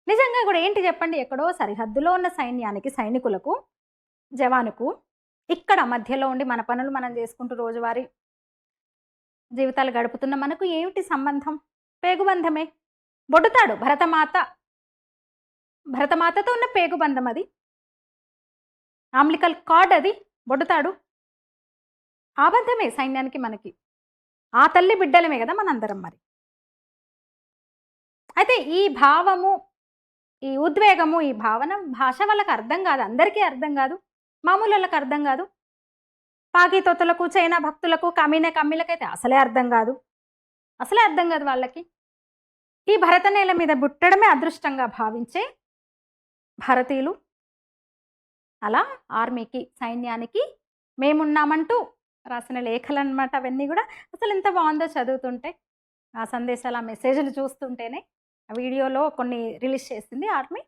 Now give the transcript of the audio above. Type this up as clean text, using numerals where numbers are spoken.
నిజంగా కూడా ఏంటి చెప్పండి, ఎక్కడో సరిహద్దులో ఉన్న సైన్యానికి, సైనికులకు, జవానుకు ఇక్కడ మధ్యలో ఉండి మన పనులు మనం చేసుకుంటూ రోజువారీ జీవితాలు గడుపుతున్న మనకు ఏమిటి సంబంధం? పేగుబంధమే. బొడ్డుతాడు భరతమాతతో ఉన్న పేగుబంధం అది. ఆంబ్లికల్ కార్డ్ అది బొడ్డుతాడు. ఆ బంధమే సైన్యానికి మనకి. ఆ తల్లి బిడ్డలమే కదా మనందరం మరి. అయితే ఈ భావము, ఈ ఉద్వేగము, ఈ భావన భాష వాళ్ళకి అర్థం కాదు. అందరికీ అర్థం కాదు. మామూలోళ్ళకి అర్థం కాదు. పాకీతొత్తులకు, చైనా భక్తులకు, కమ్మీలకైతే అసలే అర్థం కాదు. అసలే అర్థం కాదు వాళ్ళకి. ఈ భరత నేల మీద పుట్టడమే అదృష్టంగా భావించే భారతీయులు అలా ఆర్మీకి, సైన్యానికి మేమున్నామంటూ రాసిన లేఖలన్నమాట అవన్నీ కూడా. అసలు ఎంత బాగుందో చదువుతుంటే. ఆ సందేశాలు, ఆ మెసేజ్‌లు చూస్తుంటేనే. ఆ వీడియోలో కొన్ని రిలీజ్ చేసింది ఆర్మీ.